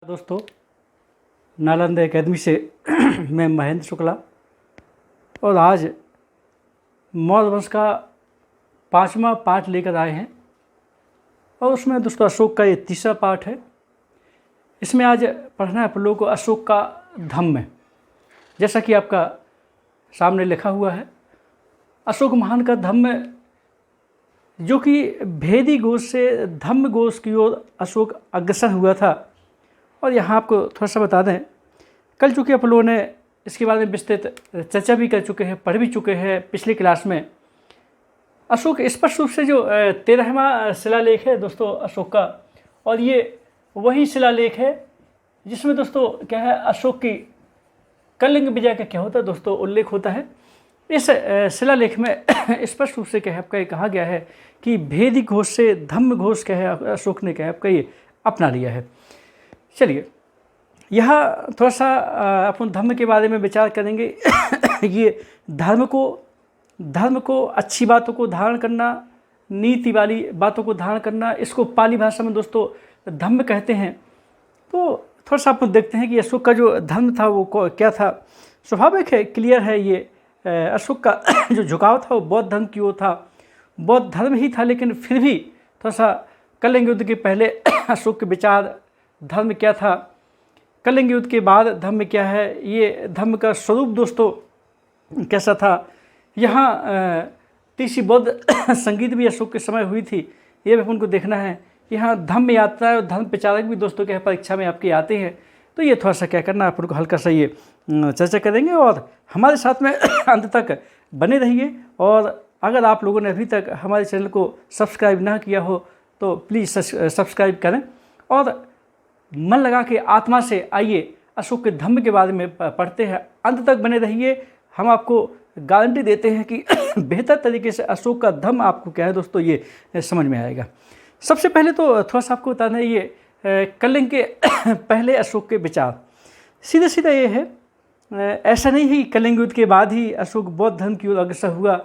दोस्तों, नालंदा एकेडमी से मैं महेंद्र शुक्ला और आज मौर्य वंश का 5वां पाठ लेकर आए हैं और उसमें दोस्तों अशोक का ये तीसरा पाठ है। इसमें आज पढ़ना है आप लोगों को अशोक का धम्म। जैसा कि आपका सामने लिखा हुआ है, अशोक महान का धम्म जो कि भेदी गोश से धम्म गोश की ओर अशोक अग्रसर हुआ था। और यहाँ आपको थोड़ा सा बता दें, कल चूँकि आप लोगों ने इसके बारे में विस्तृत चर्चा भी कर चुके हैं, पढ़ भी चुके हैं पिछली क्लास में। अशोक स्पष्ट रूप से जो 13वां शिलालेख है दोस्तों अशोक का, और ये वही शिलालेख है जिसमें दोस्तों क्या है, अशोक की कलिंग विजय का क्या होता है दोस्तों उल्लेख होता है। इस शिलालेख में स्पष्ट रूप से क्या है आपका ये कहा गया है कि भेदी घोष से धम्म घोष क्या है अशोक ने क्या है आपका ये अपना लिया है। चलिए यहाँ थोड़ा सा अपन धर्म के बारे में विचार करेंगे। ये धर्म को अच्छी बातों को धारण करना, नीति वाली बातों को धारण करना, इसको पाली भाषा में दोस्तों धम्म कहते हैं। तो थोड़ा सा अपन देखते हैं कि अशोक का जो धर्म था वो क्या था। स्वाभाविक है, क्लियर है, ये अशोक का जो झुकाव था वो बौद्ध धर्म की ओर था, बौद्ध धर्म ही था। लेकिन फिर भी थोड़ा सा कलिंग युद्ध के पहले अशोक के विचार धर्म क्या था, कलिंग युद्ध के बाद धर्म क्या है, ये धर्म का स्वरूप दोस्तों कैसा था। यहाँ तीसरी बौद्ध संगीत भी अशोक के समय हुई थी, ये भी अपन को देखना है। यहाँ धर्म यात्रा और धर्म प्रचारक भी दोस्तों क्या है परीक्षा में आपके आते हैं। तो ये थोड़ा सा क्या करना अपन को हल्का सा ये चर्चा करेंगे और हमारे साथ में अंत तक बने रहिए। और अगर आप लोगों ने अभी तक हमारे चैनल को सब्सक्राइब ना किया हो तो प्लीज़ सब्सक्राइब करें और मन लगा के आत्मा से आइए अशोक के धम्म के बारे में पढ़ते हैं। अंत तक बने रहिए, हम आपको गारंटी देते हैं कि बेहतर तरीके से अशोक का धम्म आपको क्या है दोस्तों ये समझ में आएगा। सबसे पहले तो थोड़ा सा आपको बताना है ये कलिंग के पहले अशोक के विचार। सीधे सीधा ये है, ऐसा नहीं है कि कलिंग युद्ध के बाद ही अशोक बौद्ध धर्म की ओर अग्रसर हुआ।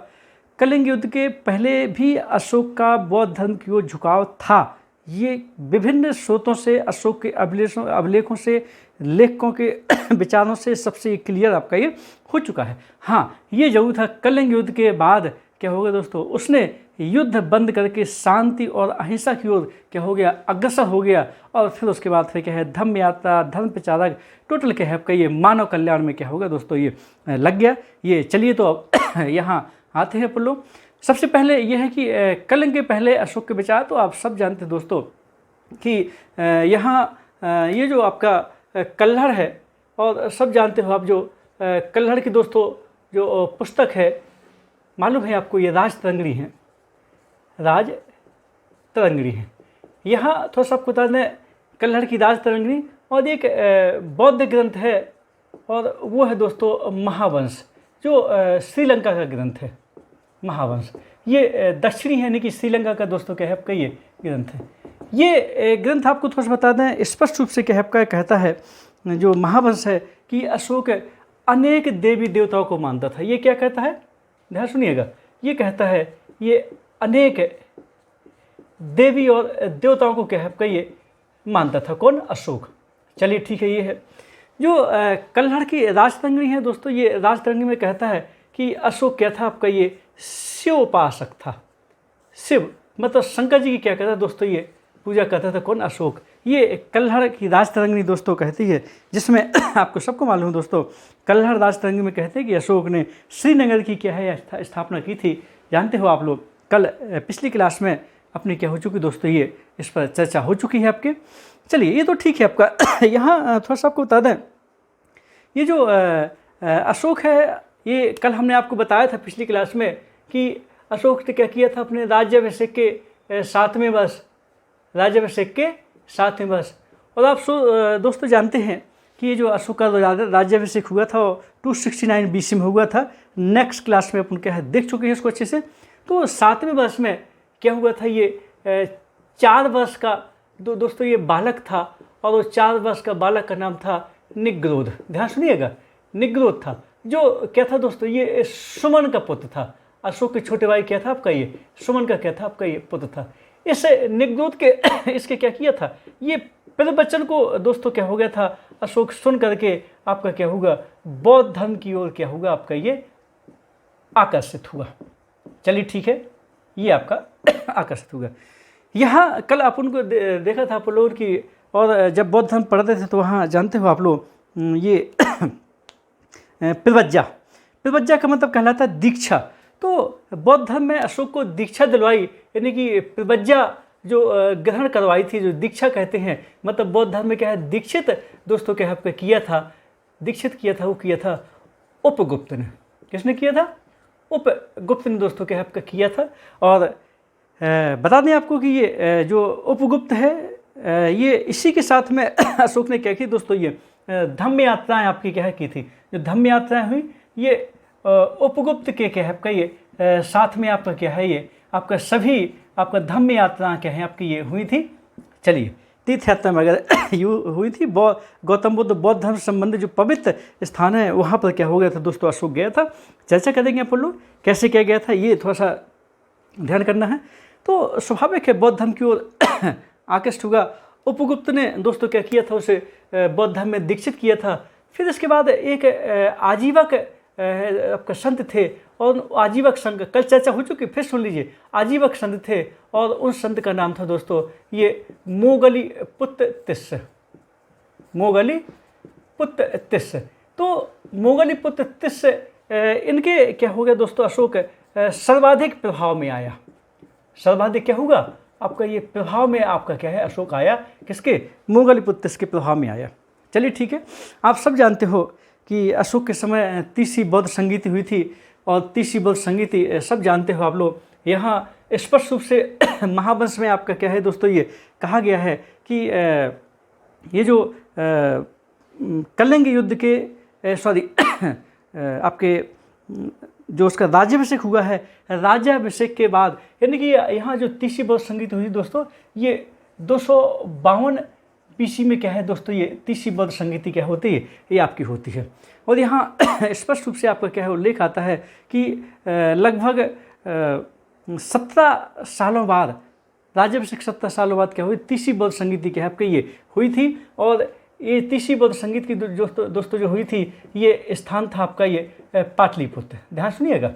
कलिंग युद्ध के पहले भी अशोक का बौद्ध धर्म की ओर झुकाव था। ये विभिन्न स्रोतों से, अशोक के अभिलेखों से, लेखकों के विचारों से सबसे क्लियर आपका ये हो चुका है। हाँ, ये जरूर था कलिंग युद्ध के बाद क्या हो गया दोस्तों, उसने युद्ध बंद करके शांति और अहिंसा की ओर क्या हो गया, अग्रसर हो गया। और फिर उसके बाद फिर क्या है धम्म यात्रा, धर्म प्रचारक, टोटल क्या है आपका ये मानव कल्याण में क्या होगा दोस्तों ये लग गया। ये चलिए तो अब यहाँ आते हैं अपन लोग। सबसे पहले यह है कि कलिंग के पहले अशोक के विचार तो आप सब जानते हैं दोस्तों कि यहाँ ये जो आपका कल्हड़ है, और सब जानते हो आप जो कल्हड़ की दोस्तों जो पुस्तक है, मालूम है आपको ये राजतरंगिणी है, राजतरंगिणी है। यहाँ थोड़ा सा आपको बता दें कल्हड़ की राजतरंगिणी, और एक बौद्ध ग्रंथ है और वो है दोस्तों महावंश, जो श्रीलंका का ग्रंथ है। महावंश ये दक्षिणी है, यानी कि श्रीलंका का दोस्तों क्या है आपका ये ग्रंथ है। ये ग्रंथ आपको थोड़ा सा बता दें, स्पष्ट रूप से क्या है आपका कहता है जो महावंश है कि अशोक अनेक देवी देवताओं को मानता था। ये क्या कहता है, ध्यान सुनिएगा, ये कहता है ये अनेक देवी और देवताओं को क्या है आपका ये मानता था। कौन? अशोक। चलिए ठीक है, ये है जो कल्हड़ की राजतरंगिणी है दोस्तों। ये राजतरंगिणी में कहता है कि अशोक क्या था आपका ये शिव उपासक था। शिव मतलब शंकर जी की क्या कहता है दोस्तों ये पूजा करता था। कौन? अशोक। ये कल्हड़ की राजतरंगिणी दोस्तों कहती है, जिसमें आपको सबको मालूम है दोस्तों, कल्हड़ राजतरंगिणी में कहते हैं कि अशोक ने श्रीनगर की क्या है स्थापना की थी। जानते हो आप लोग, कल पिछली क्लास में अपनी क्या हो चुकी दोस्तों ये इस पर चर्चा हो चुकी है आपके। चलिए ये तो ठीक है आपका। यहाँ थोड़ा सा आपको बता दें, ये जो अशोक है, ये कल हमने आपको बताया था पिछली क्लास में कि अशोक ने क्या किया था अपने राज्याभिषेक के 7वें वर्ष, राज्याभिषेक के 7वें वर्ष। और आप दोस्तों जानते हैं कि ये जो अशोक का राज्याभिषेक हुआ था वो 269 BC में हुआ था। नेक्स्ट क्लास में अपन क्या है देख चुके हैं इसको अच्छे से। तो 7वें वर्ष में क्या हुआ था, ये 4 वर्ष का दोस्तों ये बालक था, और वो 4 वर्ष का बालक का नाम था निग्रोध। ध्यान सुनिएगा, निग्रोध था, जो क्या था दोस्तों ये सुमन का पुत्र था। अशोक के छोटे भाई क्या था आपका ये सुमन का क्या था आपका ये पुत्र था। इस निग्रोध के इसके क्या किया था, ये प्रवचन को दोस्तों क्या हो गया था, अशोक सुन करके आपका क्या होगा, बौद्ध धर्म की ओर क्या होगा, आपका ये आकर्षित हुआ। चलिए ठीक है, ये आपका आकर्षित हुआ। यहाँ कल अपन को देखा था आप लोगों की, और जब बौद्ध धर्म पढ़ते थे तो वहाँ जानते हो आप लोग ये प्रवज्जा का मतलब कहलाता है दीक्षा। तो बौद्ध धर्म में अशोक को दीक्षा दिलवाई, यानी कि प्रवज्जा जो ग्रहण करवाई थी, जो दीक्षा कहते हैं, मतलब बौद्ध धर्म में क्या है, दीक्षित दोस्तों क्या आपका किया था, दीक्षित किया था, वो किया था उपगुप्त ने। किसने किया था? उपगुप्त ने दोस्तों क्या आपका किया था। और बता दें आपको कि ये जो उपगुप्त है, ये इसी के साथ में अशोक ने क्या की दोस्तों, ये धम्म यात्राएं आपकी क्या है की थी। जो धम्म यात्राएं हुई ये उपगुप्त के क्या है आपका ये साथ में आपका क्या है, ये आपका सभी आपका धम्म यात्राएं क्या है आपकी ये हुई थी। चलिए, तीर्थ यात्रा में अगर हुई थी, गौतम बुद्ध बौद्ध धर्म संबंधी जो पवित्र स्थान है वहाँ पर क्या हो गया था दोस्तों, अशोक गया था। चर्चा करेंगे अपन लोग कैसे क्या गया था, ये थोड़ा सा ध्यान करना है। तो स्वाभाविक है बौद्ध धर्म की ओर आकृष्ट हुआ। उपगुप्त ने दोस्तों क्या किया था, उसे बौद्ध धर्म में दीक्षित किया था। फिर इसके बाद एक आजीवक आपका संत थे, और आजीवक संघ कल चर्चा हो चुकी, फिर सुन लीजिए। आजीवक संत थे और उन संत का नाम था दोस्तों ये मोगलीपुत्र तिस्स। मोगलीपुत्र तिस्स। तो मोगलीपुत्र तिस्स इनके क्या हो गया दोस्तों, अशोक सर्वाधिक प्रभाव में आया। सर्वाधिक क्या होगा आपका, ये प्रभाव में आपका क्या है, अशोक आया। किसके? मोगलीपुत्र तिस्स के प्रभाव में आया। चलिए ठीक है, आप सब जानते हो कि अशोक के समय तीसरी बौद्ध संगीति हुई थी, और तीसरी बौद्ध संगीति सब जानते हो आप लोग। यहाँ स्पष्ट रूप से महावंश में आपका क्या है दोस्तों, ये कहा गया है कि ये जो कलिंग युद्ध के आपके जो उसका राज्याभिषेक हुआ है, राज्याभिषेक के बाद, यानी कि यहाँ जो तीसरी बौद्ध संगीति हुई दोस्तों, ये 252 BC में क्या है दोस्तों, ये तीसरी बौद्ध संगीति क्या होती है, ये आपकी होती है। और यहाँ स्पष्ट रूप से आपका क्या है उल्लेख आता है कि लगभग 17 सालों बाद, राज्याभिषेक 17 सालों बाद क्या हुई, तीसरी बौद्ध संगीति क्या है आपकी ये हुई थी। और ये तीसरी बौद्ध संगीत की दोस्तों जो हुई थी, ये स्थान था आपका ये पाटलिपुत्र। ध्यान सुनिएगा,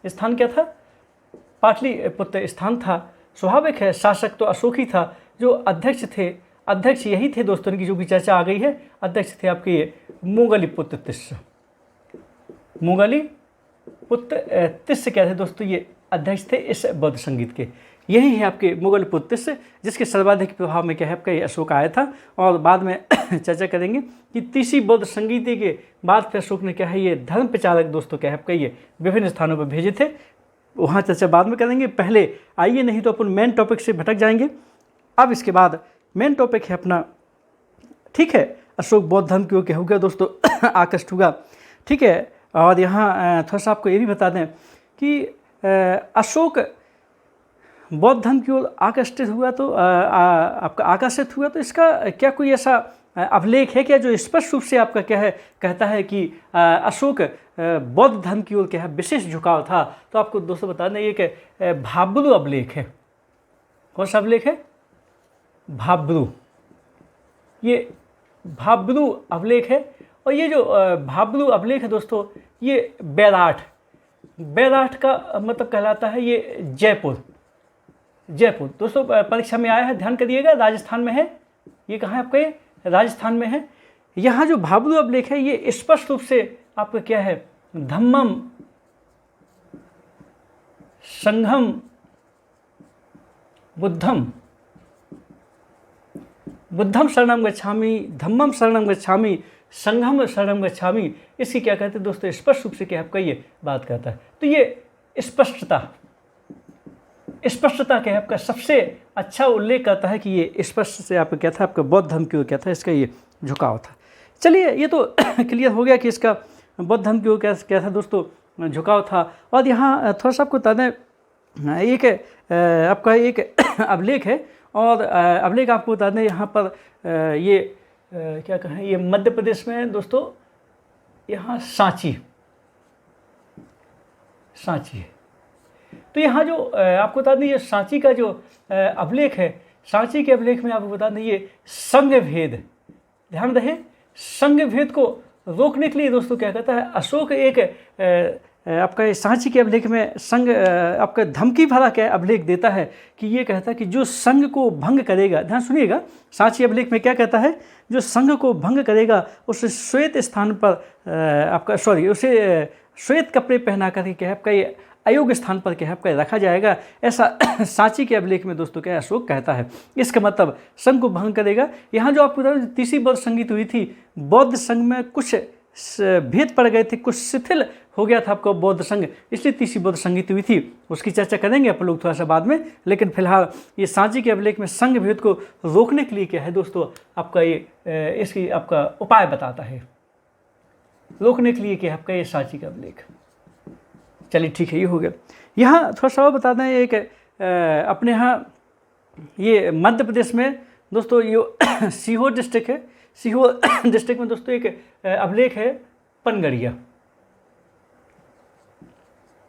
स्थान क्या था? पाटलिपुत्र स्थान था। स्वाभाविक है शासक तो अशोक ही था, जो अध्यक्ष थे, अध्यक्ष यही थे दोस्तों की जो भी चर्चा आ गई है। अध्यक्ष थे आपके ये मोगलीपुत्र तिस्स। मोगलीपुत्र तिस्स क्या थे दोस्तों, ये अध्यक्ष थे इस बौद्ध संगीत के। यही है आपके मोगलीपुत्र तिस्स, जिसके सर्वाधिक प्रभाव में क्या है आपका ये अशोक आया था। और बाद में चर्चा करेंगे कि तीसरी बौद्ध संगीति के बाद फिर अशोक ने क्या है ये धर्म प्रचारक दोस्तों क्या है आपका ये विभिन्न स्थानों पर भेजे थे। वहाँ चर्चा बाद में करेंगे। पहले आइए, नहीं तो अपन मेन टॉपिक से भटक जाएंगे। अब इसके बाद मेन टॉपिक है अपना, ठीक है, अशोक बौद्ध धर्म की ओर क्या हो गया दोस्तों, आकृष्ट हुआ। ठीक है, और यहाँ थोड़ा सा आपको ये भी बता दें कि अशोक बौद्ध धर्म की ओर आकर्षित हुआ, तो आपका आकर्षित हुआ, तो इसका क्या कोई ऐसा अभिलेख है क्या जो स्पष्ट रूप से आपका क्या है कहता है कि अशोक बौद्ध धर्म की ओर क्या है विशेष झुकाव था? तो आपको दोस्तों बता दें, एक भाब्रू अभिलेख है। कौन सा अभिलेख है? भाब्रू। ये भाब्रू अभिलेख है। और ये जो भाब्रू अभिलेख है दोस्तों, ये बैराठ का मतलब कहलाता है ये जयपुर। जयपुर दोस्तों परीक्षा में आया है, ध्यान करिएगा, राजस्थान में है। ये कहाँ है आपका? ये राजस्थान में है। यहाँ जो भाब्रू अभिलेख है ये स्पष्ट रूप से आपका क्या है, धम्मम संघम बुद्धम शरणम गच्छामि, धम्मम शरणम गच्छामि, संघम शरणम गच्छामि। इसकी क्या कहते हैं दोस्तों, स्पष्ट रूप से क्या आपका ये बात करता है। तो ये स्पष्टता क्या है आपका सबसे अच्छा उल्लेख करता है कि ये स्पष्ट से आपका क्या था, आपका बौद्ध धर्म की ओर क्या था, इसका ये झुकाव था। चलिए, ये तो क्लियर हो गया कि इसका बौद्ध धर्म की ओर क्या था दोस्तों, झुकाव था। और यहाँ थोड़ा सा आपको बता दें, एक आपका एक अभिलेख है, और अभिलेख आपको बता दें यहाँ पर ये क्या कहें, ये मध्य प्रदेश में है दोस्तों, यहाँ सांची है। तो यहाँ जो आपको बता दें, ये सांची का जो अभिलेख है, सांची के अभिलेख में आपको बता दें ये संघ भेद, ध्यान रहे, संघ भेद को रोकने के लिए दोस्तों क्या कहता है अशोक एक आपका सांची के अभिलेख में संघ आपका धमकी भरा क्या अभिलेख देता है कि ये कहता है कि जो संघ को भंग करेगा, ध्यान सुनिएगा, सांची अभिलेख में क्या कहता है, जो संघ को भंग करेगा उसे श्वेत स्थान पर उसे श्वेत कपड़े पहना करके क्या है आपका ये अयोग्य स्थान पर क्या है आपका रखा जाएगा, ऐसा सांची के अभिलेख में दोस्तों क्या अशोक कहता है। इसका मतलब संघ को भंग करेगा। यहाँ जो आपको बता तीसरी बौद्ध संगीत हुई थी, बौद्ध संघ में कुछ भेद पड़ गए थे, कुछ शिथिल हो गया था आपका बौद्ध संघ, इसलिए तीसरी बौद्ध संगीत हुई थी। उसकी चर्चा करेंगे आप लोग थोड़ा सा बाद में, लेकिन फिलहाल ये सांची के अभिलेख में संघ भेद को रोकने के लिए क्या है दोस्तों आपका ये इसकी आपका उपाय बताता है, रोकने के लिए क्या है आपका ये सांची का अभिलेख। चलिए ठीक है, ये हो गया। यहाँ थोड़ा सा और बता दें, एक अपने यहाँ ये मध्य प्रदेश में दोस्तों ये सीहोर डिस्ट्रिक्ट है, सीहोर डिस्ट्रिक्ट में दोस्तों एक अभिलेख है पनगड़िया,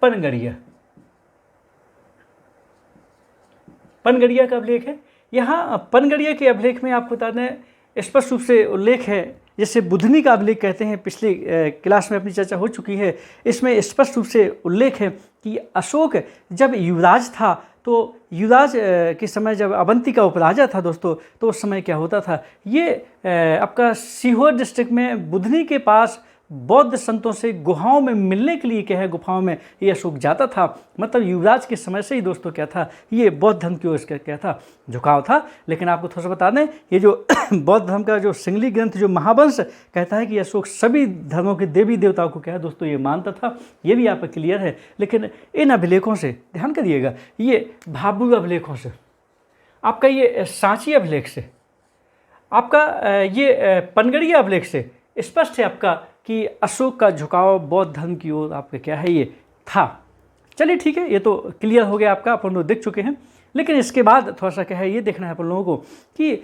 पनगड़िया, पनगड़िया का अभिलेख है। यहाँ पनगड़िया के अभिलेख में आपको बता दें स्पष्ट रूप से उल्लेख है, जैसे बुधनी का अभिलेख कहते हैं, पिछली क्लास में अपनी चर्चा हो चुकी है। इसमें स्पष्ट रूप से उल्लेख है कि अशोक जब युवराज था तो युवराज के समय जब अवंती का उपराजा था दोस्तों, तो उस समय क्या होता था, ये आपका सीहोर डिस्ट्रिक्ट में बुधनी के पास बौद्ध संतों से गुहाओं में मिलने के लिए क्या है, गुफाओं में ये अशोक जाता था। मतलब युवराज के समय से ही दोस्तों क्या था, ये बौद्ध धर्म की ओर इसका क्या था, झुकाव था। लेकिन आपको थोड़ा सा बता दें, ये जो बौद्ध धर्म का जो सिंगली ग्रंथ जो महावंश कहता है कि अशोक सभी धर्मों के देवी देवताओं को क्या है दोस्तों ये मानता था, ये भी आप क्लियर है। लेकिन इन अभिलेखों से ध्यान करिएगा, ये भाभू अभिलेखों से, आपका ये सांची अभिलेख से, आपका ये पनगड़िया अभिलेख से स्पष्ट है आपका कि अशोक का झुकाव बौद्ध धर्म की ओर आपका क्या है ये था। चलिए ठीक है, ये तो क्लियर हो गया आपका, अपन लोग देख चुके हैं। लेकिन इसके बाद थोड़ा सा क्या है ये देखना है अपन लोगों को कि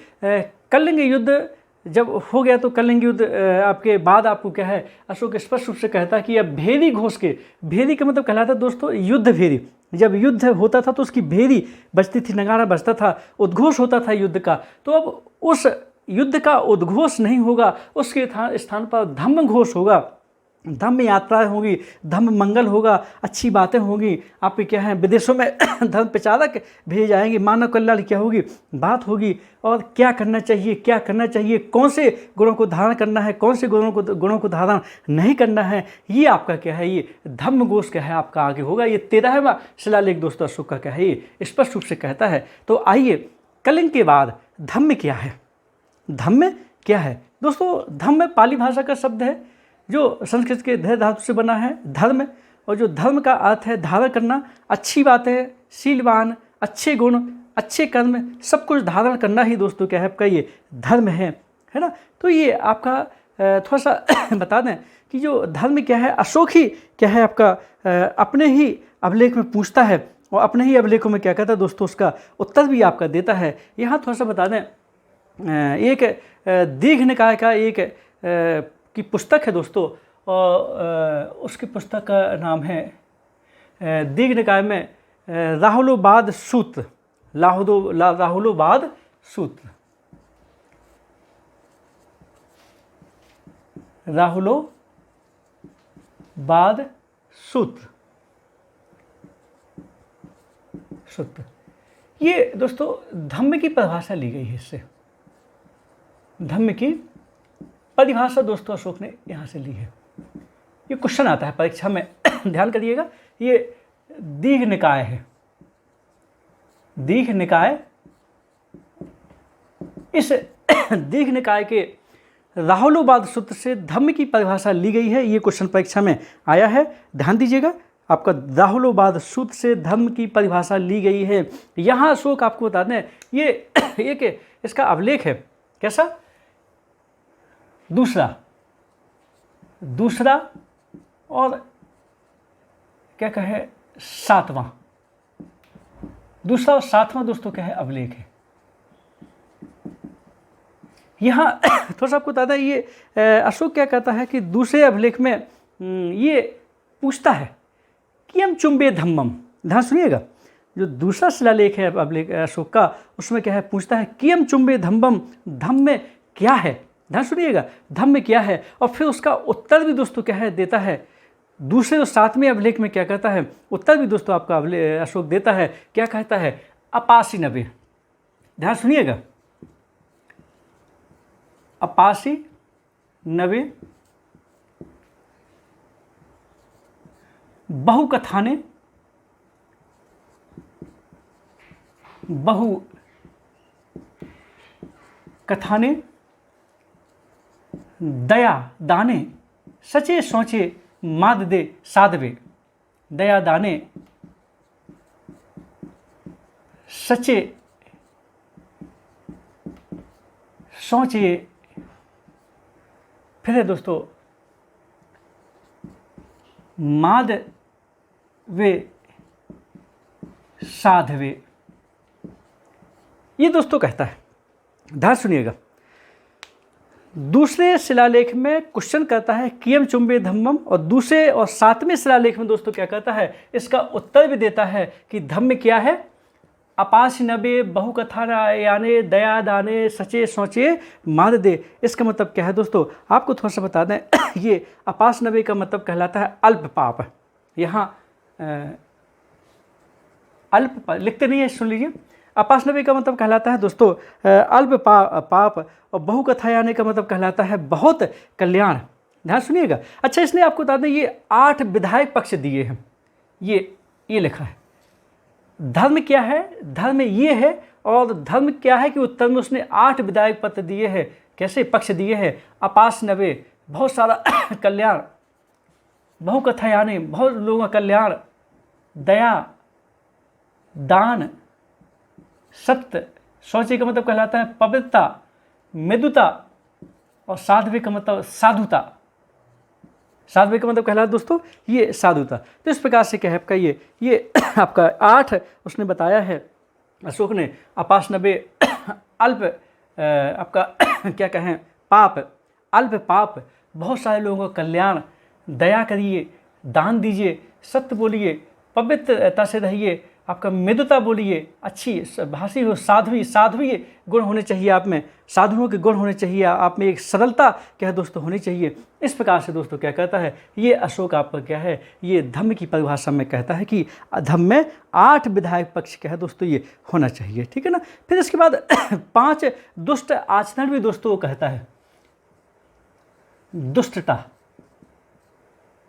कलिंग युद्ध जब हो गया तो कलिंग युद्ध आपके बाद आपको क्या है अशोक स्पष्ट रूप से कहता है कि अब भेरी घोष के, भेरी का मतलब कहलाता है दोस्तों युद्ध भेरी, जब युद्ध होता था तो उसकी भेरी बजती थी, नगाड़ा बजता था, उद्घोष होता था युद्ध का। तो अब उस युद्ध का उद्घोष नहीं होगा, उसके स्थान पर धम्म घोष होगा, धम्म यात्राएं होंगी, धम्म मंगल होगा, अच्छी बातें होंगी, आपके क्या है विदेशों में धर्म प्रचारक भेजे जाएंगे, मानव कल्याण क्या होगी, बात होगी, और क्या करना चाहिए, क्या करना चाहिए, कौन से गुणों को धारण करना है, कौन से गुणों को धारण नहीं करना है, ये आपका क्या है ये धम्म घोष क्या है आपका आगे होगा। ये 13वां शिलालेख दोस्तों अशोक का क्या है ये स्पष्ट रूप से कहता है। तो आइए कलिंग के बाद धम्म क्या है, धम्म क्या है दोस्तों। धम्म पाली भाषा का शब्द है जो संस्कृत के धै धातु से बना है, धर्म, और जो धर्म का अर्थ है धारण करना, अच्छी बातें, शीलवान, अच्छे गुण, अच्छे कर्म, सब कुछ धारण करना ही दोस्तों क्या है आपका ये धर्म है ना। तो ये आपका थोड़ा सा बता दें कि जो धर्म क्या है, अशोक ही क्या है आपका अपने ही अभिलेख में पूछता है और अपने ही अभिलेखों में क्या कहता है दोस्तों, उसका उत्तर भी आपका देता है। यहाँ थोड़ा सा बता दें, एक दीघ निकाय का एक की पुस्तक है दोस्तों, और उसकी पुस्तक का नाम है दीघ निकाय में राहुलोवाद सूत्र, राहुलोवाद सूत्र, राहुलोवाद सूत्र, ये दोस्तों धम्म की परिभाषा ली गई है, इससे धम्म की परिभाषा दोस्तों अशोक ने यहाँ से ली है। ये क्वेश्चन आता है परीक्षा में, ध्यान करिएगा। ये दीघ निकाय है, दीघ निकाय, इस दीघ निकाय के राहुलोवाद सूत्र से धम्म की परिभाषा ली गई है। ये क्वेश्चन परीक्षा में आया है, ध्यान दीजिएगा। आपका राहुलोवाद सूत्र से धर्म की परिभाषा ली गई है। यहाँ अशोक आपको बता दें ये एक इसका अभिलेख है, कैसा, दूसरा और क्या कहे सातवां, दूसरा और सातवां दोस्तों क्या है अभिलेख है। यहाँ थोड़ा सा आपको बता दें ये अशोक क्या कहता है कि दूसरे अभिलेख में ये पूछता है कि हम चुंबे धम्मम, ध्यान सुनिएगा, जो दूसरा शिलालेख है अशोक का, उसमें क्या है, पूछता है कियम चुंबे धम्बम, धम्म में क्या है, ध्यान सुनिएगा, धम्म में क्या है। और फिर उसका उत्तर भी दोस्तों क्या है, देता है। दूसरे और 7वें अभिलेख में क्या कहता है, उत्तर भी दोस्तों आपका अशोक देता है। क्या कहता है, अपासी नबे, ध्यान सुनिएगा, अपासी नबे बहुकथाने, बहु कथाने दया दाने सचे सोचे माद दे साधवे, दया दाने सचे सोचे, फिर है दोस्तों माद वे साधवे, ये दोस्तों कहता है। ध्यान सुनिएगा, दूसरे शिलालेख में क्वेश्चन करता है कियम चुंबे धम्मम, और दूसरे और 7वें शिलालेख में दोस्तों क्या कहता है, इसका उत्तर भी देता है कि धम्म क्या है, अपास नबे बहुकथा याने दया दाने सचे सोचे माद दे। इसका मतलब क्या है दोस्तों, आपको थोड़ा सा बता दें ये अपास नबे का मतलब कहलाता है अल्प पाप। यहाँ अल्प लिखते नहीं है, सुन लीजिए, अपास नबे का मतलब कहलाता है दोस्तों अल्प पाप, और बहुकथा यानी का मतलब कहलाता है बहुत कल्याण। ध्यान सुनिएगा। अच्छा, इसने आपको बता दें ये 8 विधायक पक्ष दिए हैं, ये लिखा है। धर्म क्या है, धर्म ये है, और धर्म क्या है कि उत्तर में उसने 8 विधायक पत्र दिए हैं, कैसे पक्ष दिए हैं, अपास नबे बहुत सारा कल्याण, बहुकथा यानी बहुत लोगों का कल्याण, दया दान सत्य, शौची का मतलब कहलाता है पवित्रता, मृदुता, और साध्वी का मतलब साधुता, साध्वी का मतलब कहलाता दोस्तों ये साधुता। तो इस प्रकार से क्या है आपका ये आपका 8 उसने बताया है अशोक ने। अपास नबे अल्प आपका क्या कहें पाप, अल्प पाप, बहुत सारे लोगों का कल्याण, दया करिए, दान दीजिए, सत्य बोलिए, पवित्रता से रहिए, आपका मृदुता बोलिए, अच्छी भाषी हो, साध्वी गुण होने चाहिए आप में, साधुओं के गुण होने चाहिए आप में, एक सरलता क्या है दोस्तों होनी चाहिए। इस प्रकार से दोस्तों क्या कहता है ये अशोक आपका क्या है, ये धम्म की परिभाषा में कहता है कि धम्म में 8 विधायक पक्ष क्या है दोस्तों ये होना चाहिए, ठीक है ना। फिर इसके बाद 5 दुष्ट आचरण भी दोस्तों कहता है, दुष्टता,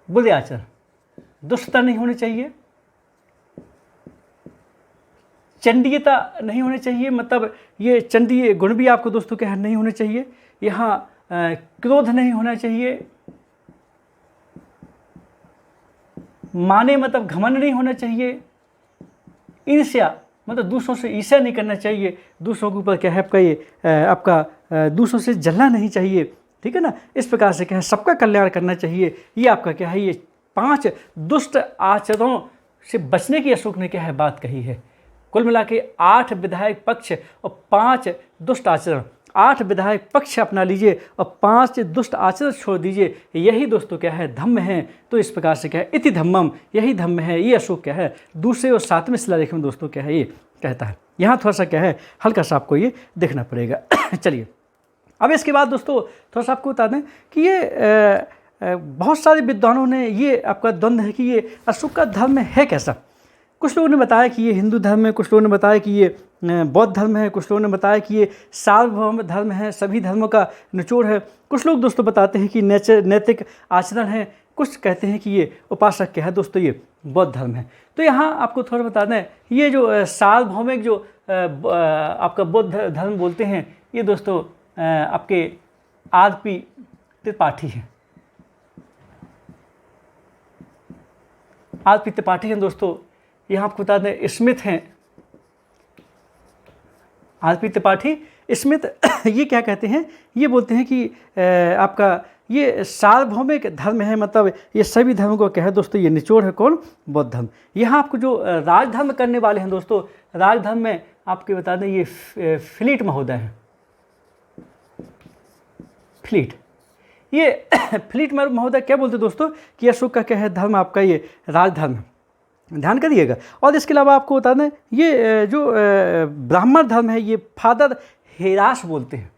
बुरे आचरण, दुष्टता नहीं होनी चाहिए, चंडीयता नहीं होनी चाहिए, मतलब ये चंडी गुण भी आपको दोस्तों क्या है नहीं होने चाहिए। यहाँ क्रोध नहीं होना चाहिए, माने मतलब घमंड नहीं होना चाहिए, ईर्ष्या मतलब दूसरों से ईर्ष्या नहीं करना चाहिए, दूसरों के ऊपर क्या है आपका ये आपका दूसरों से जलना नहीं चाहिए, ठीक है ना। इस प्रकार से क्या है सबका कल्याण करना चाहिए। ये आपका क्या है ये 5 दुष्ट आचरणों से बचने की अशोक ने क्या है बात कही है। कुल मिला के 8 विधायक पक्ष और 5 दुष्ट आचरण, 8 विधायक पक्ष अपना लीजिए और 5 दुष्ट आचरण छोड़ दीजिए, यही दोस्तों क्या है धम्म है। तो इस प्रकार से क्या है इति धम्मम, यही धम्म है। ये अशोक क्या है दूसरे और 7वें शिलालेख में दोस्तों क्या है ये कहता है। यहाँ थोड़ा सा क्या है हल्का सा आपको ये देखना पड़ेगा। चलिए अब इसके बाद दोस्तों थोड़ा सा आपको बता दें कि ये बहुत सारे विद्वानों ने ये आपका द्वंद्व है कि ये अशोक का धर्म है कैसा। कुछ लोगों ने बताया कि ये हिंदू धर्म है, कुछ लोगों ने बताया कि ये बौद्ध धर्म है, कुछ लोगों ने बताया कि ये सार्वभौम धर्म है, सभी धर्मों का निचोड़ है। कुछ लोग दोस्तों बताते हैं कि नैतिक आचरण है, कुछ कहते हैं कि ये उपासक क्या है दोस्तों ये बौद्ध धर्म है। तो यहाँ आपको थोड़ा बता दें ये जो सार्वभौमिक जो आपका बौद्ध धर्म बोलते हैं ये दोस्तों आपके आर.पी. त्रिपाठी हैं। आर.पी. त्रिपाठी हैं दोस्तों। यहाँ आपको बता दें स्मिथ हैं, आर.पी. त्रिपाठी स्मिथ ये क्या कहते हैं, ये बोलते हैं कि आपका ये सार्वभौमिक धर्म है, मतलब ये सभी धर्मों को क्या है दोस्तों ये निचोड़ है कौन बौद्ध धर्म। यहाँ आपको जो राजधर्म करने वाले हैं दोस्तों, राजधर्म में आपके बता दें ये फ्लीट महोदय हैं, फ्लीट। ये फ्लीट महोदय क्या बोलते हैं दोस्तों कि अशोक का क्या है धर्म आपका ये राजधर्म, ध्यान करिएगा। और इसके अलावा आपको बता दें ये जो ब्राह्मण धर्म है ये फादर हेरास बोलते हैं,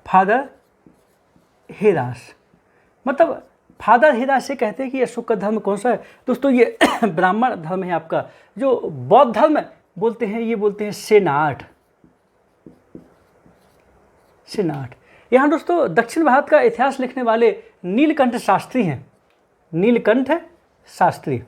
फादर हेरास, मतलब फादर हेरास से कहते हैं कि अशोक का धर्म कौन सा है दोस्तों, ये ब्राह्मण धर्म है आपका। जो बौद्ध धर्म बोलते हैं ये बोलते हैं सेनाट, सेनाट। यहाँ दोस्तों दक्षिण भारत का इतिहास लिखने वाले नीलकंठ शास्त्री हैं, नीलकंठ शास्त्री,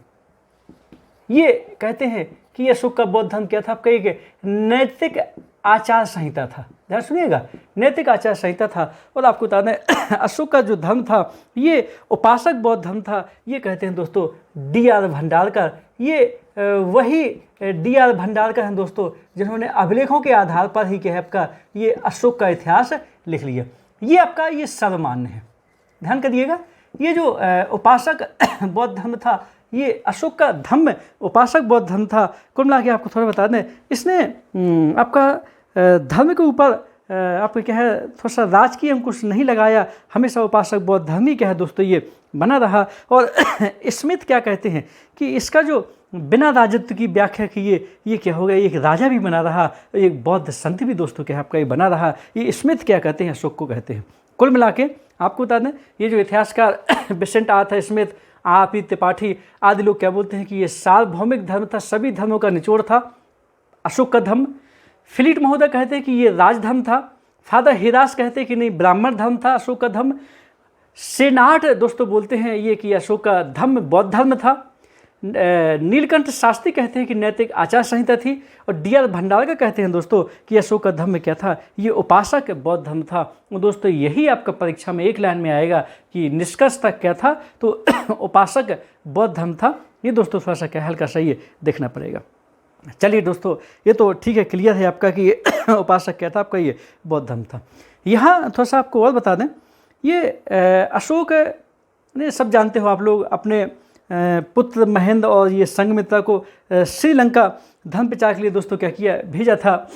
ये कहते हैं कि अशोक का बौद्ध धर्म क्या था, आप कहिए नैतिक आचार संहिता था। ध्यान सुनिएगा, नैतिक आचार संहिता था। और आपको बता दें अशोक का जो धर्म था ये उपासक बौद्ध धर्म था। ये कहते हैं दोस्तों डी.आर. भंडारकर, ये वही डी.आर. भंडारकर हैं दोस्तों जिन्होंने अभिलेखों के आधार पर ही क्या है आपका ये अशोक का इतिहास लिख लिया। ये आपका ये सर्वमान्य है। ध्यान करिएगा, ये जो उपासक बौद्ध धर्म था ये अशोक का धर्म उपासक बौद्ध धर्म था। कुल मिला के आपको थोड़ा बता दें, इसने आपका धर्म के ऊपर आपको क्या है थोड़ा सा राजकीय अंकुश नहीं लगाया, हमेशा उपासक बौद्ध धर्म ही क्या है दोस्तों ये बना रहा। और स्मिथ क्या कहते हैं कि इसका जो बिना राजत्व की व्याख्या की ये क्या हो गया, एक राजा भी बना रहा, एक बौद्ध संत भी दोस्तों क्या है आपका ये बना रहा। ये स्मिथ क्या कहते हैं, अशोक को कहते हैं। कुल मिला के आपको बता दें ये जो इतिहासकार विसेंट आर्थर स्मिथ, R.P. त्रिपाठी आदि लोग क्या बोलते हैं कि ये सार्वभौमिक धर्म था, सभी धर्मों का निचोड़ था अशोक का धर्म। फिलिट महोदय कहते हैं कि ये राजधर्म था। फादर हेरास कहते हैं कि नहीं ब्राह्मण धर्म था अशोक का धर्म। सेनाट दोस्तों बोलते हैं ये कि अशोक का धर्म बौद्ध धर्म था। नीलकंठ शास्त्री कहते हैं कि नैतिक आचार संहिता थी। और डी.आर. भंडारकर कहते हैं दोस्तों कि अशोक का धर्म क्या था, ये उपासक बौद्ध धर्म था। और दोस्तों यही आपका परीक्षा में एक लाइन में आएगा कि निष्कर्ष तक क्या था, तो उपासक बौद्ध धर्म था। ये दोस्तों थोड़ा सा क्या हल्का सा ये देखना पड़ेगा। चलिए दोस्तों ये तो ठीक है, क्लियर है आपका कि ये उपासक क्या था, आपका ये बौद्ध धर्म था। यहाँ थोड़ा सा आपको और बता दें, ये अशोक ने सब जानते हो आप लोग, अपने पुत्र महेंद्र और ये संघमित्रा को श्रीलंका धर्म प्रचार के लिए दोस्तों क्या किया, भेजा था।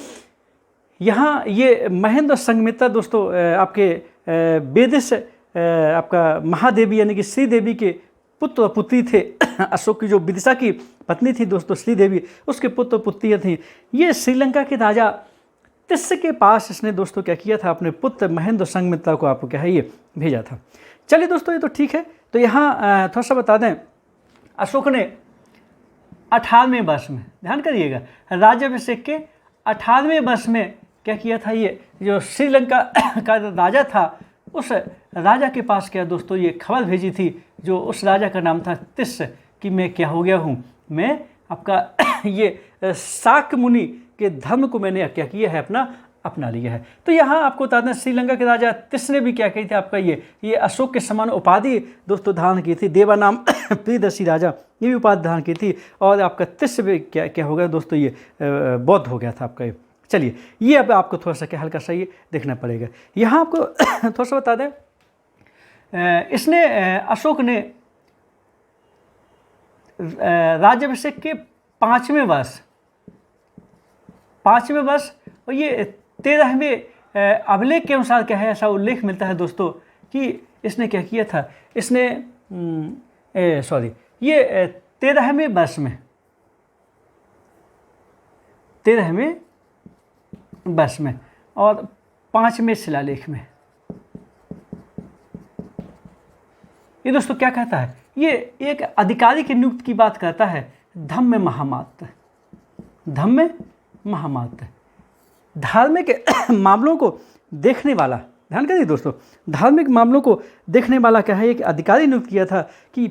यहाँ ये महेंद्र और संघमित्रा दोस्तों आपके वेदिश आपका महादेवी यानी कि श्री देवी के पुत्र और पुत्री थे। अशोक की जो विदिशा की पत्नी थी दोस्तों श्री देवी, उसके पुत्र और पुत्रियाँ थीं। ये श्रीलंका के राजा तिस्स के पास इसने दोस्तों क्या किया था, अपने पुत्र महेंद्र संघमित्रा को आपको क्या है ये भेजा था। चलिए दोस्तों ये तो ठीक है। तो यहाँ थोड़ा सा बता दें, अशोक ने 18वें वर्ष में, ध्यान करिएगा, राज्याभिषेक के 18वें वर्ष में क्या किया था, ये जो श्रीलंका का राजा था उस राजा के पास क्या दोस्तों ये खबर भेजी थी, जो उस राजा का नाम था तिस्स, कि मैं क्या हो गया हूँ, मैं आपका ये शाक्य मुनि के धर्म को मैंने क्या किया है, अपना लिया है। तो यहाँ आपको बता दें श्रीलंका के राजा तिस्स ने भी क्या कही थी, आपका ये अशोक के समान उपाधि दोस्तों धारण की थी। देवा नाम प्रियदर्शी राजा ये भी उपाधि धारण की थी। और आपका तिस्स भी क्या हो गया दोस्तों, ये बौद्ध हो गया था आपका ये। चलिए ये अब आपको थोड़ा सा क्या हल्का सा ये देखना पड़ेगा। यहाँ आपको थोड़ा सा बता दें, इसने अशोक ने राज्याभिषेक के 5वें वर्ष और ये 13वें अभिलेख के अनुसार क्या है, ऐसा उल्लेख मिलता है दोस्तों कि इसने क्या किया था, इसने ये 13वें वर्ष में, 13वें वर्ष में और 5वें शिलालेख में ये दोस्तों क्या कहता है, ये एक अधिकारी की नियुक्ति की बात करता है। धम्म महामात्र, धम्म महामात्र, धार्मिक मामलों को देखने वाला, ध्यान करिए दोस्तों, धार्मिक मामलों को देखने वाला क्या है, एक अधिकारी नियुक्त किया था कि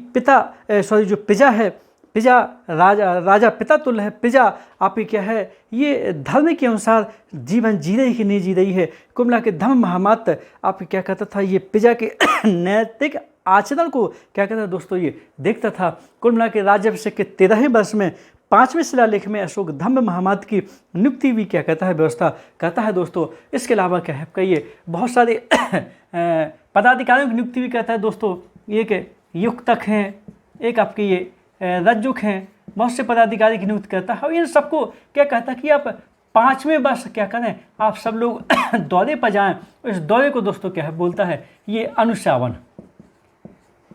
जो प्रजा है, प्रजा राजा पिता तुल्य है, प्रजा आपकी क्या है ये धर्म के अनुसार जीवन जी रही कि नहीं जी रही है। कुल मिला के धम्म महामात्र आपकी क्या कहता था, ये प्रजा के नैतिक आचरण को क्या कहता था दोस्तों, ये देखता था। कुल मिला के राज्याभिषेक के 13वें वर्ष में 5वें शिलालेख में अशोक धम्म महामात्र की नियुक्ति भी क्या कहता है, व्यवस्था करता है दोस्तों। इसके अलावा क्या है आपका ये बहुत सारे पदाधिकारियों की नियुक्ति भी कहता है दोस्तों। एक युक्तक हैं, एक आपके ये रज्जुक हैं, बहुत से पदाधिकारी की नियुक्ति करता है। और इन सबको क्या कहता है कि आप 5वें वर्ष क्या करें, आप सब लोग दौरे पर जाएं। इस दौरे को दोस्तों क्या है बोलता है, ये अनुश्रावण,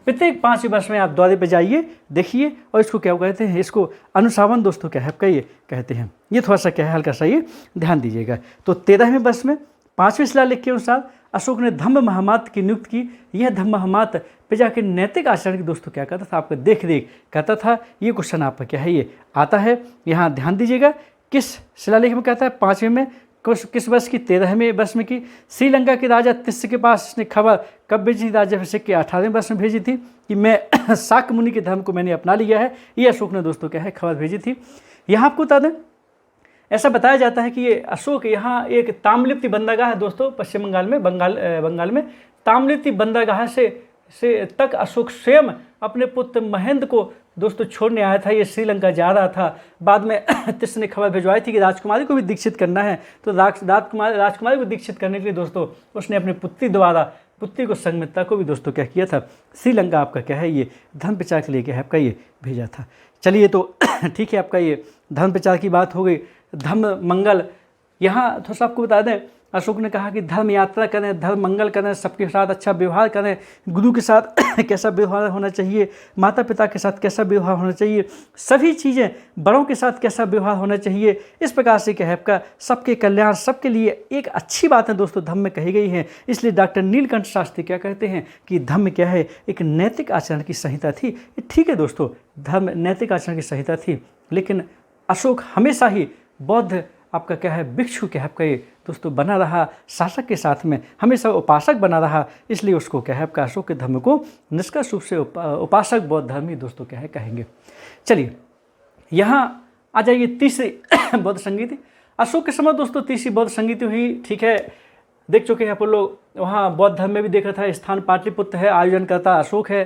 प्रत्येक 5 वर्ष में आप द्वारे पे जाइए, देखिए, और इसको क्या कहते हैं, इसको अनुसावन दोस्तों क्या है आपका ये कहते हैं। ये थोड़ा सा क्या है, हल्का सा ये ध्यान दीजिएगा। तो 13वें वर्ष में 5वें शिलालेख के अनुसार अशोक ने धम्म महामात की नियुक्त की। यह धम्म महामात प्रजा के नैतिक आचरण की दोस्तों क्या करता था, आपका देख रेख करता था। ये क्वेश्चन आपका क्या है, ये आता है। यहाँ ध्यान दीजिएगा, किस शिलालेख में कहता है, 5वें में, किस वर्ष की, 13वें वर्ष में की। श्रीलंका के राजा तिस्य के पास इसने खबर कब भेजी, राजाभिषेक के 18वें वर्ष में भेजी थी कि मैं शाक्य मुनि के धर्म को मैंने अपना लिया है। ये अशोक ने दोस्तों क्या है खबर भेजी थी। यहाँ आपको बता दें, ऐसा बताया जाता है कि ये अशोक यहाँ एक ताम्रलिप्ति बंदरगाह है दोस्तों, पश्चिम बंगाल में, बंगाल में ताम्रलिप्ति बंदरगाह से तक अशोक स्वयं अपने पुत्र महेंद्र को दोस्तों छोड़ने आया था। ये श्रीलंका जा रहा था। बाद में तिस्य ने खबर भिजवाई थी कि राजकुमारी को भी दीक्षित करना है। तो राजकुमारी को दीक्षित करने के लिए दोस्तों उसने अपनी पुत्री को संघमित्रा को भी दोस्तों क्या किया था, श्रीलंका आपका क्या है ये धर्म प्रचार के लिए क्या है आपका ये भेजा था। चलिए, तो ठीक है, आपका ये धर्म प्रचार की बात हो गई। धर्म मंगल, यहाँ थोड़ा सा आपको बता दें, अशोक ने कहा कि धर्म यात्रा करें, धर्म मंगल करें, सबके साथ अच्छा व्यवहार करें, गुरु के साथ कैसा व्यवहार होना चाहिए, माता पिता के साथ कैसा व्यवहार होना चाहिए, सभी चीज़ें, बड़ों के साथ कैसा व्यवहार होना चाहिए। इस प्रकार से क्या है आपका सबके कल्याण, सबके लिए एक अच्छी बात है दोस्तों धर्म में कही गई है। इसलिए डॉक्टर नीलकंठ शास्त्री क्या कहते हैं कि धर्म क्या है, एक नैतिक आचरण की संहिता थी। ठीक है दोस्तों, धर्म नैतिक आचरण की संहिता थी, लेकिन अशोक हमेशा ही बौद्ध आपका क्या है भिक्षु क्या है आपका ये दोस्तों बना रहा, शासक के साथ में हमेशा उपासक बना रहा। इसलिए उसको क्या है आपका अशोक के धर्म को निष्कर्ष रूप से उपासक बौद्ध धर्म ही दोस्तों क्या है कहेंगे। चलिए, यहाँ आ जाइए तीसरी बौद्ध संगीति। अशोक के समय दोस्तों तीसरी बौद्ध संगीति हुई। ठीक है, देख चुके हैं आप लोग, वहाँ बौद्ध धर्म में भी देखा था। स्थान पाटलिपुत्र है, आयोजन करता अशोक है।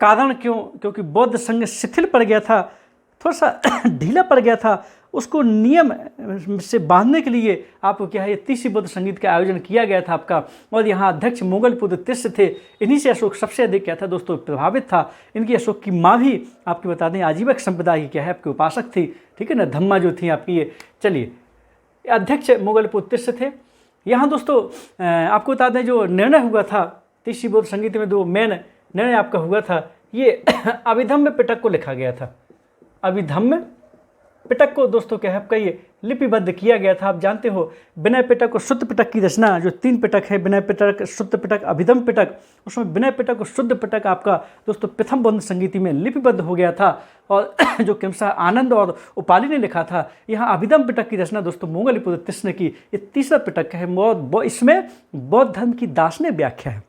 कारण क्यों, क्योंकि बौद्ध संघ शिथिल पड़ गया था, थोड़ा सा ढीला पड़ गया था। उसको नियम से बांधने के लिए आपको क्या है ये तीसरी बौद्ध संगीत का आयोजन किया गया था आपका। और यहाँ अध्यक्ष मोगलपुत्र तिस्य थे। इन्हीं से अशोक सबसे अधिक क्या था दोस्तों प्रभावित था। इनकी अशोक की माँ भी आपकी बता दें आजीवक संप्रदाय की क्या है आपके उपासक थी। ठीक है ना, धम्मा जो थी आपकी ये। चलिए, अध्यक्ष मोगलपुत्र तिस्य थे। यहाँ दोस्तों आपको बता दें जो निर्णय हुआ था तीसरी बौद्ध संगीत में, दो मेन निर्णय आपका हुआ था। ये अभिधम्म पिटक को लिखा गया था। अभिधम्म पिटक को दोस्तों क्या है आपका ये लिपिबद्ध किया गया था। आप जानते हो विनय पिटक और शुद्ध पिटक की रचना, जो 3 पिटक है, विनय पिटक, शुद्ध पिटक, अभिधम्म पिटक, उसमें विनय पिटक और शुद्ध पिटक आपका दोस्तों प्रथम बौद्ध संगीति में लिपिबद्ध हो गया था। और जो क्रमशः आनंद और उपाली ने लिखा था। यहाँ अभिधम्म पिटक की रचना दोस्तों मोगलपुत्र तिस्य ने की। ये तीसरा पिटक है, इसमें बौद्ध धर्म की दार्शनिक व्याख्या है।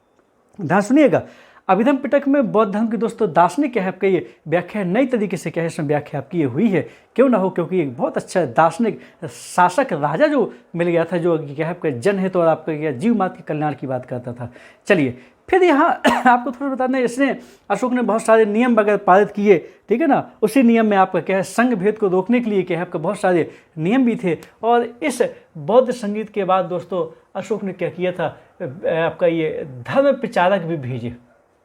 ध्यान सुनिएगा, अभिधम्म पिटक में बौद्ध धर्म की दोस्तों दार्शनिक क्या है आपका ये व्याख्या है, नई तरीके से क्या है इसमें व्याख्या आपकी ये हुई है। क्यों ना हो, क्योंकि एक बहुत अच्छा दार्शनिक शासक राजा जो मिल गया था, जो क्या है आपका जनहित और आपका क्या जीव मात्र के कल्याण की बात करता था। चलिए, फिर यहाँ आपको थोड़ा बता दें, इसने अशोक ने बहुत सारे नियम वगैरह पारित किए। ठीक है ना, उसी नियम में आपका क्या है संघ भेद को रोकने के लिए क्या है आपका बहुत सारे नियम भी थे। और इस बौद्ध संगीत के बाद दोस्तों अशोक ने क्या किया था, आपका ये धर्म प्रचारक भी भेजे।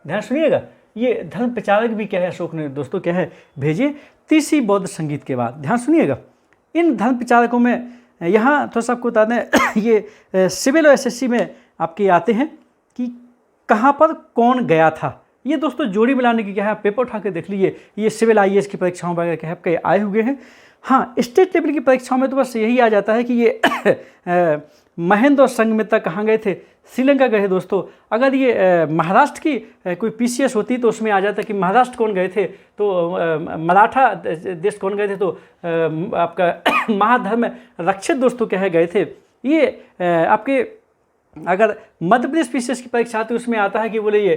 ध्यान सुनिएगा, ये धर्म प्रचारक भी क्या है अशोक ने दोस्तों क्या है भेजे तीसरी बौद्ध संगीत के बाद। ध्यान सुनिएगा, इन धर्म प्रचारकों में यहाँ थोड़ा सा आपको बता दें, ये सिविल और एसएससी में आपके आते हैं कि कहाँ पर कौन गया था। ये दोस्तों जोड़ी मिलाने की क्या है, आप पेपर उठा के देख लीजिए। ये सिविल IAS की परीक्षाओं वगैरह क्या है आपके आए हुए हैं। हाँ, स्टेट लेवल की परीक्षाओं में तो बस यही आ जाता है कि ये महेंद्र और संघमित्रा कहाँ गए थे, श्रीलंका गए दोस्तों। अगर ये महाराष्ट्र की कोई PCS होती तो उसमें आ जाता कि महाराष्ट्र कौन गए थे, तो मराठा देश कौन गए थे, तो आपका महाधर्म रक्षित दोस्तों क्या है गए थे। ये आपके अगर मध्य प्रदेश PCS की परीक्षा आती है उसमें आता है कि बोले ये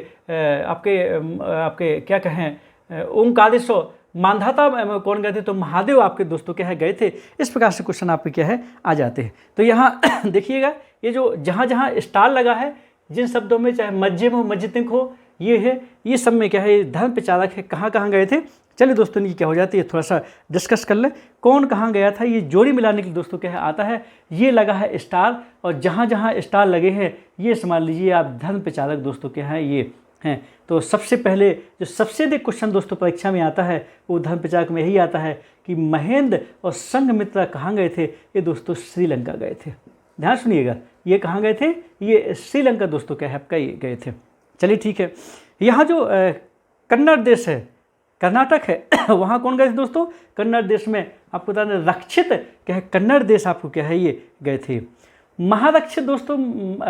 आपके क्या कहें ओंकारेश्वर मानधाता कौन गए थे, तो महादेव आपके दोस्तों क्या है गए थे। इस प्रकार से क्वेश्चन आपके क्या है आ जाते हैं। तो यहाँ देखिएगा, ये जो जहाँ जहाँ स्टार लगा है, जिन शब्दों में चाहे मज्जिम हो मज्जितिक हो, ये है, ये सब में क्या है ये धर्म प्रचारक है, कहाँ कहाँ गए थे। चलिए दोस्तों, इनकी क्या हो जाती है थोड़ा सा डिस्कस कर लें, कौन कहाँ गया था। ये जोड़ी मिलाने के लिए दोस्तों क्या है आता है, ये लगा है स्टार, और जहाँ जहाँ स्टार लगे हैं ये समझ लीजिए आप धर्म प्रचारक दोस्तों क्या है ये हैं। तो सबसे पहले जो सबसे अधिक क्वेश्चन दोस्तों परीक्षा में आता है वो धर्म प्रचारक में यही आता है कि महेंद्र और संघमित्रा कहाँ गए थे। ये दोस्तों श्रीलंका गए थे। ध्यान सुनिएगा, ये कहाँ गए थे, ये श्रीलंका दोस्तों क्या है आपका ये गए थे। चलिए ठीक है, यहाँ जो कन्नड़ देश है, कर्नाटक है, वहाँ कौन गए थे दोस्तों? कन्नड़ देश में आपको बता दें रक्षित क्या है, कन्नड़ देश आपको क्या है ये गए थे। महारक्षित दोस्तों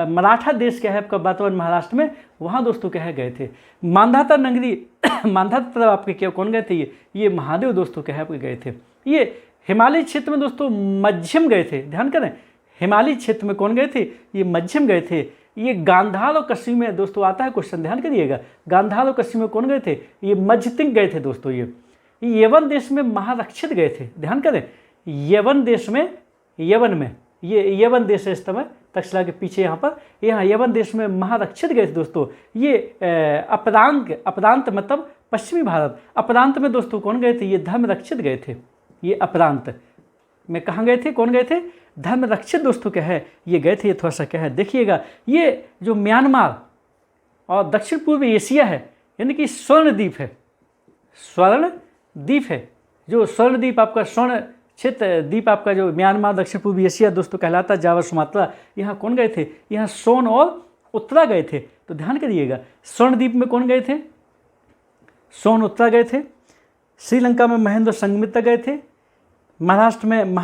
मराठा देश क्या है आपका वातावरण महाराष्ट्र में, वहाँ दोस्तों क्या है गए थे। मांधाता नगरी मांधाता तरफ आपके क्या कौन गए थे? ये महादेव दोस्तों क्या है आपके गए थे। ये हिमालय क्षेत्र में दोस्तों मध्यम गए थे, ध्यान करें, हिमालय क्षेत्र में कौन गए थे? ये मध्यम गए थे। ये गांधार और कश्मीर में दोस्तों आता है क्वेश्चन, ध्यान करिएगा, गांधार और कश्मीर में कौन गए थे? ये मध्यतिंग गए थे दोस्तों। ये यवन देश में महारक्षित गए थे, ध्यान करें, यवन देश में, यवन में, ये यवन देश है इस समय तक्षशिला के पीछे यहाँ पर, यहाँ यवन देश में महारक्षित गए थे दोस्तों। ये अपरांत मतलब पश्चिमी भारत, अपरांत में दोस्तों कौन गए थे? ये धर्मरक्षित गए थे। ये अपरांत में कहाँ गए थे? कौन गए थे? धर्मरक्षित दोस्तों क्या है ये गए थे। ये थोड़ा सा क्या है देखिएगा, ये जो म्यांमार और दक्षिण पूर्व एशिया है, यानी कि स्वर्ण द्वीप है, स्वर्ण द्वीप है, जो स्वर्ण द्वीप आपका स्वर्ण क्षेत्र द्वीप आपका जो म्यांमार दक्षिण पूर्व एशिया दोस्तों कहलाता है, जावा सुमात्रा, यहाँ कौन गए थे? यहाँ सोन और उत्तरा गए थे। तो ध्यान करिएगा, स्वर्ण द्वीप में कौन गए थे? सोन उत्तरा गए थे। श्रीलंका में महेंद्र संघमित्रा गए थे। महाराष्ट्र में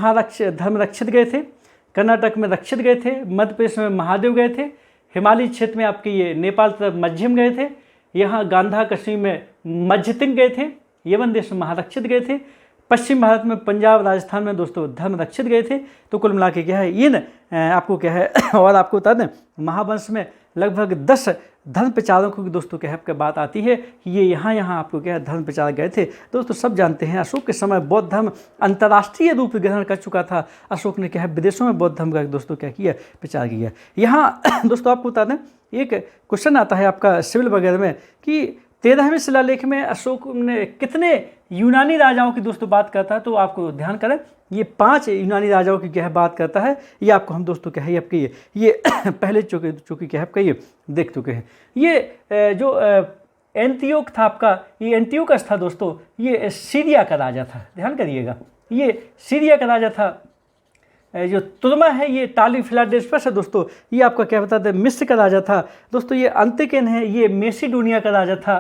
धर्मरक्षित गए थे। कर्नाटक में रक्षित गए थे। मध्य प्रदेश में महादेव गए थे। हिमालय क्षेत्र में आपके ये नेपाल तरफ मध्यम गए थे। यहाँ गांधा कश्मीर में मध्यतिंग गए थे। यवन देश में महारक्षित गए थे। पश्चिम भारत में पंजाब राजस्थान में दोस्तों धर्मरक्षित गए थे। तो कुल मिला के क्या है इन आपको क्या है और आपको बता दें महावंश में लगभग 10 धर्म प्रचारकों की दोस्तों क्या है आपके बात आती है कि ये यहाँ आपको क्या है धर्म प्रचारक गए थे। दोस्तों सब जानते हैं अशोक के समय बौद्ध धर्म अंतर्राष्ट्रीय रूप ग्रहण कर चुका था। अशोक ने क्या है विदेशों में बौद्ध धर्म का दोस्तों क्या किया, प्रचार किया। यहाँ दोस्तों आपको बता दें एक क्वेश्चन आता है आपका सिविल वगैरह में कि 13वें शिलालेख में अशोक ने कितने यूनानी राजाओं की दोस्तों बात करता है। तो आपको ध्यान करें ये 5 यूनानी राजाओं की क्या है बात करता है। ये आपको हम दोस्तों क्या है आपके ये पहले चूँकि क्या है आपका ये देख चुके हैं। ये जो एंटियोक था आपका, ये एंटियोकस था दोस्तों, ये सीरिया का राजा था। ध्यान करिएगा ये सीरिया का राजा था। जो तुर्मा है ये टाली फिलाडेल्फियस है दोस्तों, ये आपका क्या बताते हैं मिस्र का राजा था। दोस्तों ये अंतिकेन है, ये मेसिडोनिया का राजा था।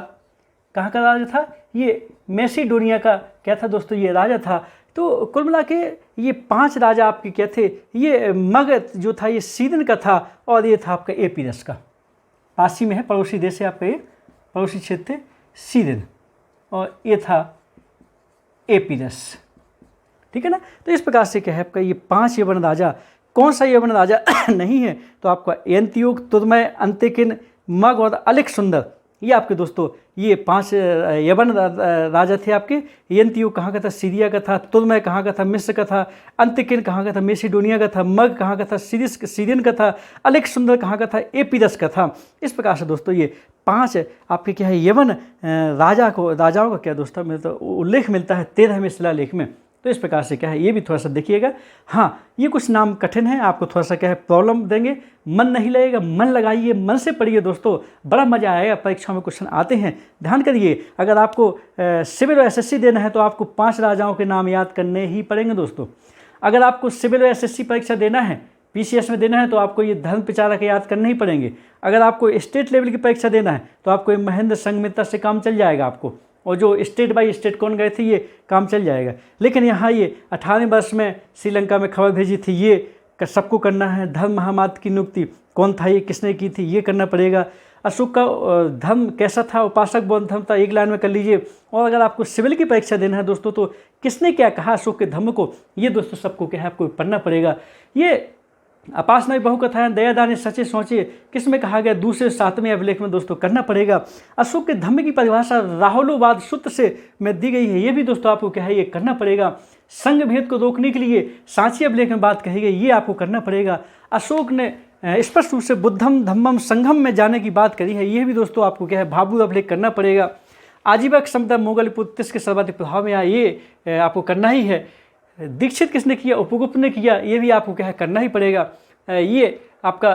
कहाँ का राजा था? ये मेसिडोनिया का क्या था दोस्तों, ये राजा था। तो कुल मिला के ये 5 राजा आपके क्या थे, ये मगध जो था ये सीदन का था और ये था आपका एपीरस का, पास ही में है, पड़ोसी देश है आपका, ये पड़ोसी क्षेत्र थे सीदन और ये था एपीरस, ठीक है ना। तो इस प्रकार से क्या है आपका ये 5 यवन राजा, कौन सा यवन राजा नहीं है तो आपका एंटियोक, तुर्मय, अंतिकिन, मग और अलेक्सुंदर, ये आपके दोस्तों ये 5 यवन राजा थे आपके। एंटियोक कहाँ का था? सीरिया का था। तुर्मय कहाँ का था? मिस्र का था। अंतिकिन कहाँ का था? मेसिडोनिया का था। मग कहाँ का था? सीरियन का था। अलेक्सुंदर कहाँ का था? एपीरस का था। इस प्रकार से दोस्तों ये 5 आपके क्या है यवन राजाओं का क्या दोस्तों तो उल्लेख मिलता है 13वें शिलालेख में। तो इस प्रकार से क्या है ये भी थोड़ा सा देखिएगा। हाँ ये कुछ नाम कठिन है, आपको थोड़ा सा क्या है प्रॉब्लम देंगे, मन नहीं लगेगा, मन लगाइए, मन से पढ़िए दोस्तों, बड़ा मजा आएगा। परीक्षा में क्वेश्चन आते हैं, ध्यान करिए। अगर आपको सिविल और एसएससी देना है तो आपको 5 राजाओं के नाम याद करने ही पड़ेंगे दोस्तों। अगर आपको सिविल और एसएससी परीक्षा देना है, पीसीएस में देना है तो आपको ये धर्म प्रचारक याद करने ही पड़ेंगे। अगर आपको स्टेट लेवल की परीक्षा देना है तो आपको ये महेंद्र संघमित्रा से काम चल जाएगा आपको, और जो स्टेट बाय स्टेट कौन गए थे ये काम चल जाएगा। लेकिन यहाँ ये 18वें वर्ष में श्रीलंका में खबर भेजी थी, ये सबको करना है। धर्म महामात्र की नियुक्ति कौन था, ये किसने की थी, ये करना पड़ेगा। अशोक का धर्म कैसा था, उपासक बौद्ध धर्म था, एक लाइन में कर लीजिए। और अगर आपको सिविल की परीक्षा देना है दोस्तों तो किसने क्या कहा अशोक के धर्म को, ये दोस्तों सबको क्या है आपको पढ़ना पड़ेगा। ये अपासनाई बहुकथाएं, दयादान, सचे सोचे, किस में कहा गया, दूसरे 7वें अभिलेख में दोस्तों करना पड़ेगा। अशोक के धम्म की परिभाषा राहुलोवाद सूत्र से में दी गई है, ये भी दोस्तों आपको क्या है ये करना पड़ेगा। संघ भेद को रोकने के लिए सांची अभिलेख में बात कही गई, ये आपको करना पड़ेगा। अशोक ने स्पष्ट रूप से बुद्धम धम्मम संघम में जाने की बात करी है, ये भी दोस्तों आपको क्या है भाबू अभिलेख करना पड़ेगा। आजीविका क्षमता मुगल पुत्र के सर्वाधिक प्रभाव में आया, ये आपको करना ही है। दीक्षित किसने किया, उपगुप्त ने किया, ये भी आपको क्या है करना ही पड़ेगा। ये आपका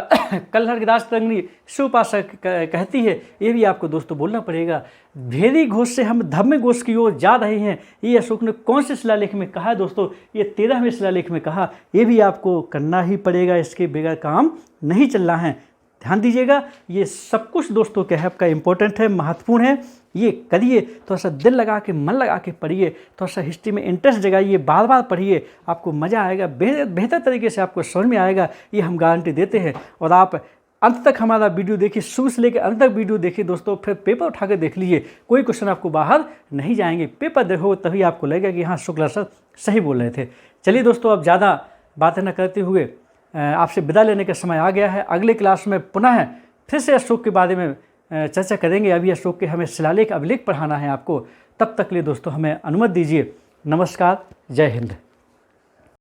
कल्हर की राजतरंगिणी शिवोपासक कहती है, ये भी आपको दोस्तों बोलना पड़ेगा। भेदी घोष से हम धम्म घोष की ओर जा रहे हैं, ये अशोक ने कौन से शिलालेख में कहा है दोस्तों, ये 13वें शिलालेख में कहा, ये भी आपको करना ही पड़ेगा, इसके बगैर काम नहीं चल रहा है। ध्यान दीजिएगा। ये सब कुछ दोस्तों क्या है आपका इम्पोर्टेंट है, महत्वपूर्ण है। ये करिए, थोड़ा सा दिल लगा के, मन लगा के पढ़िए, थोड़ा सा हिस्ट्री में इंटरेस्ट जगाइए, बार बार पढ़िए, आपको मज़ा आएगा, बेहतर तरीके से आपको समझ में आएगा, ये हम गारंटी देते हैं। और आप अंत तक हमारा वीडियो देखिए, शुरू से लेकर अंत तक वीडियो देखिए दोस्तों, फिर पेपर उठा कर देख लीजिए, कोई क्वेश्चन आपको बाहर नहीं जाएंगे। पेपर देखो तभी आपको लगेगा कि हाँ शुक्ला सर सही बोल रहे थे। चलिए दोस्तों, अब ज़्यादा बातें न करते हुए आपसे विदा लेने का समय आ गया है। अगले क्लास में पुनः फिर से अशोक के बारे में चर्चा करेंगे। अभी अशोक के हमें शिलालेख अभिलेख पढ़ाना है आपको। तब तक के लिए दोस्तों हमें अनुमति दीजिए। नमस्कार, जय हिंद।